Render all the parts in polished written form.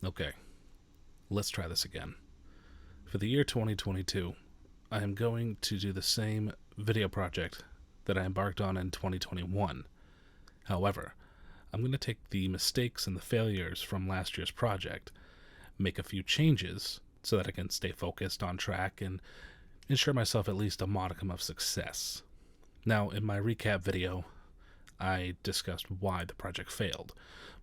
Okay, let's try this again. For the year 2022, I am going to do the same video project that I embarked on in 2021. However, I'm going to take the mistakes and the failures from last year's project, make a few changes so that I can stay focused on track and ensure myself at least a modicum of success. Now, in my recap video, I discussed why the project failed,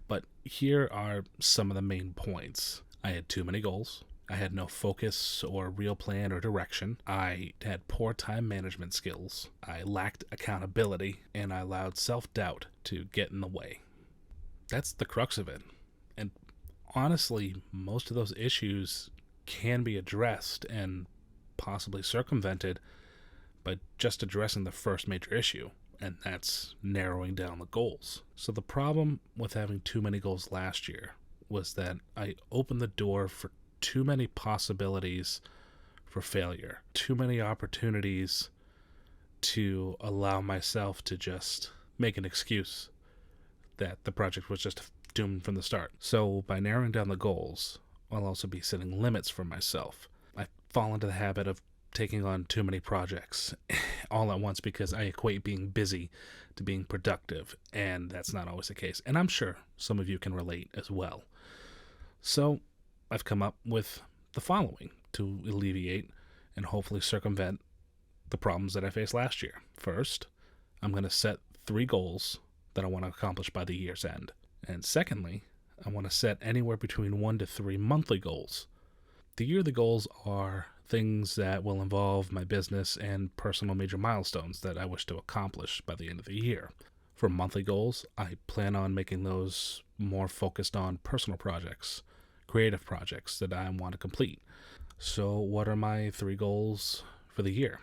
but here are some of the main points. I had too many goals. I had no focus or real plan or direction. I had poor time management skills. I lacked accountability, and I allowed self doubt to get in the way. That's the crux of it. And honestly, most of those issues can be addressed and possibly circumvented by just addressing the first major issue, and that's narrowing down the goals. So, the problem with having too many goals last year was that I opened the door for too many possibilities for failure, too many opportunities to allow myself to just make an excuse that the project was just doomed from the start. So, by narrowing down the goals, I'll also be setting limits for myself. I fall into the habit of taking on too many projects all at once because I equate being busy to being productive, and that's not always the case. And I'm sure some of you can relate as well. So I've come up with the following to alleviate and hopefully circumvent the problems that I faced last year. First, I'm going to set 3 goals that I want to accomplish by the year's end. And secondly, I want to set anywhere between 1 to 3 monthly goals. The yearly goals are things that will involve my business and personal major milestones that I wish to accomplish by the end of the year. For monthly goals, I plan on making those more focused on personal projects, creative projects that I want to complete. So, what are my 3 goals for the year?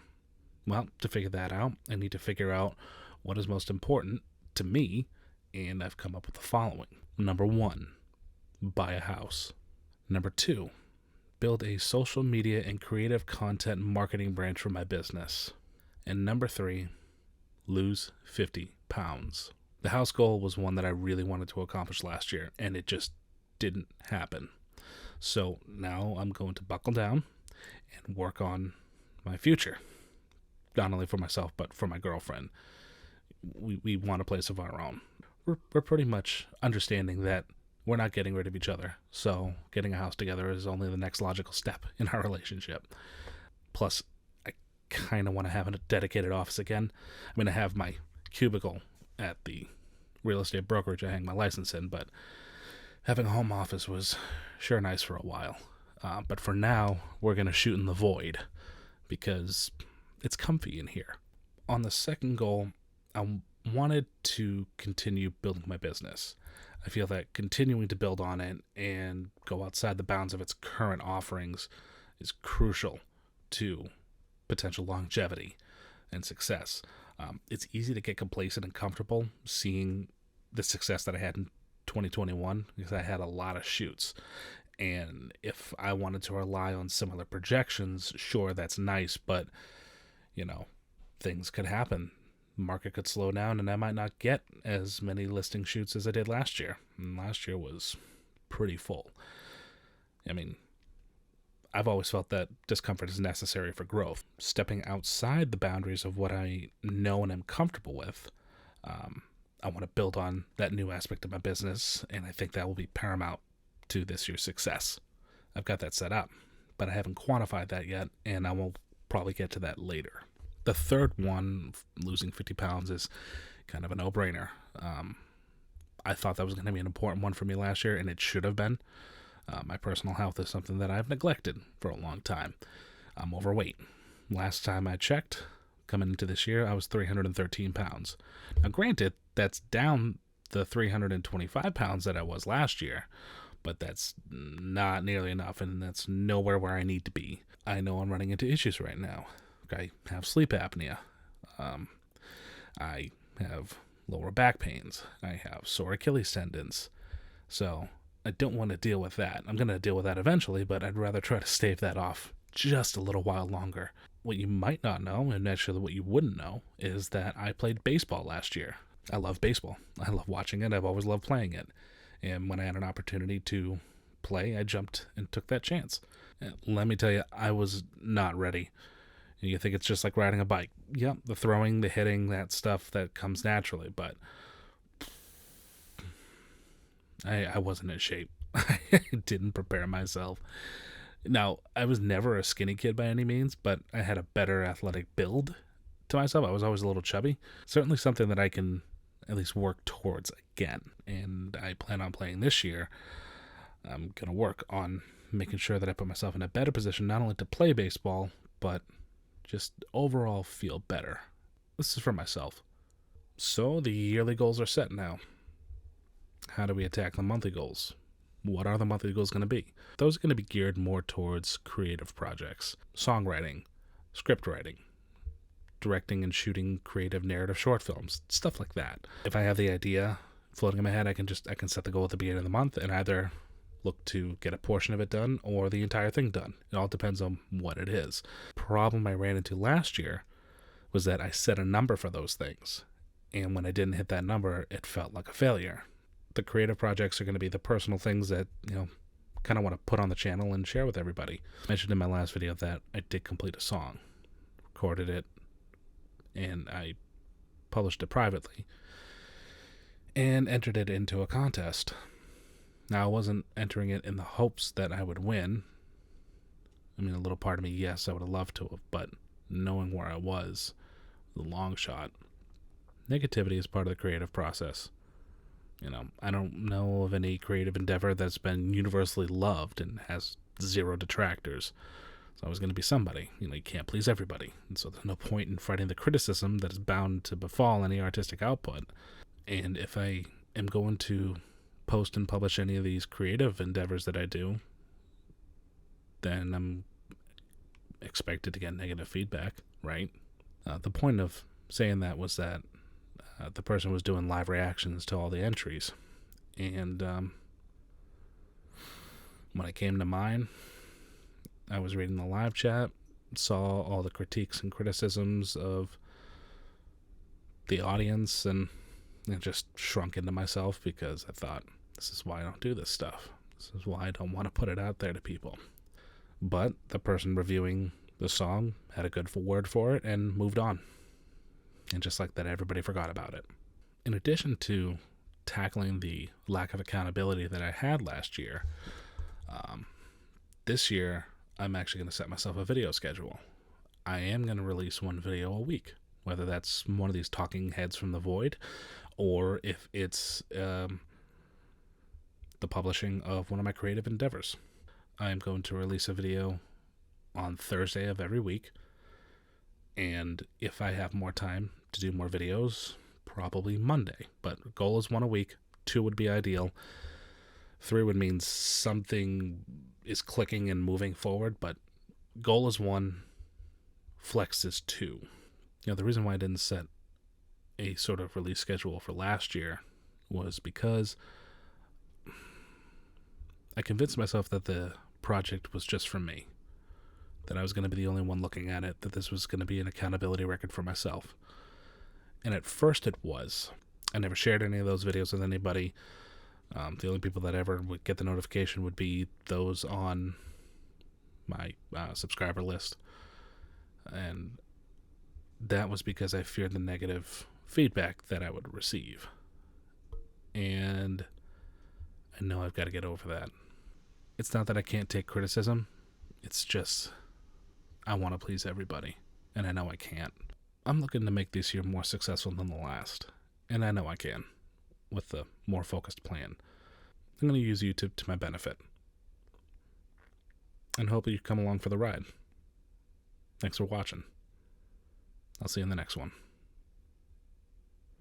Well, to figure that out, I need to figure out what is most important to me, and I've come up with the following. Number 1, buy a house. Number 2, build a social media and creative content marketing branch for my business. And number 3, lose 50 pounds. The house goal was one that I really wanted to accomplish last year, and it just didn't happen. So now I'm going to buckle down and work on my future. Not only for myself, but for my girlfriend. We want a place of our own. We're pretty much understanding that we're not getting rid of each other, so getting a house together is only the next logical step in our relationship. Plus, I kind of want to have a dedicated office again. I'm going to have my cubicle at the real estate brokerage I hang my license in, but having a home office was sure nice for a while. But for now, we're going to shoot in the void because it's comfy in here. On the second goal, I wanted to continue building my business. I feel that continuing to build on it and go outside the bounds of its current offerings is crucial to potential longevity and success. It's easy to get complacent and comfortable seeing the success that I had in 2021 because I had a lot of shoots. And if I wanted to rely on similar projections, sure, that's nice, but, things could happen. Market could slow down and I might not get as many listing shoots as I did last year. And last year was pretty full. I mean, I've always felt that discomfort is necessary for growth. Stepping outside the boundaries of what I know and am comfortable with, I want to build on that new aspect of my business, and I think that will be paramount to this year's success. I've got that set up, but I haven't quantified that yet, and I will probably get to that later. The third one, losing 50 pounds, is kind of a no-brainer. I thought that was going to be an important one for me last year, and it should have been. My personal health is something that I've neglected for a long time. I'm overweight. Last time I checked, coming into this year, I was 313 pounds. Now, granted, that's down the 325 pounds that I was last year, but that's not nearly enough, and that's nowhere where I need to be. I know I'm running into issues right now. I have sleep apnea. I have lower back pains. I have sore Achilles tendons. So I don't want to deal with that. I'm going to deal with that eventually, but I'd rather try to stave that off just a little while longer. What you might not know, and actually what you wouldn't know, is that I played baseball last year. I love baseball. I love watching it. I've always loved playing it. And when I had an opportunity to play, I jumped and took that chance. Let me tell you, I was not ready. You think it's just like riding a bike. Yep, the throwing, the hitting, that stuff that comes naturally, but I wasn't in shape. I didn't prepare myself. Now, I was never a skinny kid by any means, but I had a better athletic build to myself. I was always a little chubby. Certainly something that I can at least work towards again. And I plan on playing this year. I'm going to work on making sure that I put myself in a better position, not only to play baseball, but just overall feel better. This is for myself. So the yearly goals are set now. How do we attack the monthly goals? What are the monthly goals going to be? Those are going to be geared more towards creative projects, songwriting, script writing, directing and shooting creative narrative short films, stuff like that. If I have the idea floating in my head, I can set the goal at the beginning of the month and either look to get a portion of it done or the entire thing done. It all depends on what it is. Problem I ran into last year was that I set a number for those things, and when I didn't hit that number, it felt like a failure. The creative projects are going to be the personal things that, kind of want to put on the channel and share with everybody. I mentioned in my last video that I did complete a song, recorded it, and I published it privately and entered it into a contest. Now, I wasn't entering it in the hopes that I would win. I mean, a little part of me, yes, I would have loved to have, but knowing where I was, the long shot, negativity is part of the creative process. I don't know of any creative endeavor that's been universally loved and has zero detractors. So I was going to be somebody. You can't please everybody. And so there's no point in fighting the criticism that is bound to befall any artistic output. And if I am going to post and publish any of these creative endeavors that I do, then I'm expected to get negative feedback, right? The point of saying that was that the person was doing live reactions to all the entries. And when it came to mine, I was reading the live chat, saw all the critiques and criticisms of the audience, and it just shrunk into myself because I thought, this is why I don't do this stuff. This is why I don't want to put it out there to people. But the person reviewing the song had a good word for it and moved on. And just like that, everybody forgot about it. In addition to tackling the lack of accountability that I had last year, this year I'm actually going to set myself a video schedule. I am going to release one video a week, whether that's one of these talking heads from the void, or if it's the publishing of one of my creative endeavors. I am going to release a video on Thursday of every week, and if I have more time to do more videos, probably Monday. But goal is one a week. 2 would be ideal. 3 would mean something is clicking and moving forward, but goal is 1, flex is 2. The reason why I didn't set a sort of release schedule for last year was because I convinced myself that the project was just for me, that I was going to be the only one looking at it, that this was going to be an accountability record for myself. And at first it was. I never shared any of those videos with anybody. The only people that ever would get the notification would be those on my subscriber list. And that was because I feared the negative feedback that I would receive. And I know I've got to get over that. It's not that I can't take criticism. It's just I want to please everybody. And I know I can't. I'm looking to make this year more successful than the last. And I know I can, with a more focused plan. I'm going to use YouTube to my benefit. And hope you come along for the ride. Thanks for watching. I'll see you in the next one.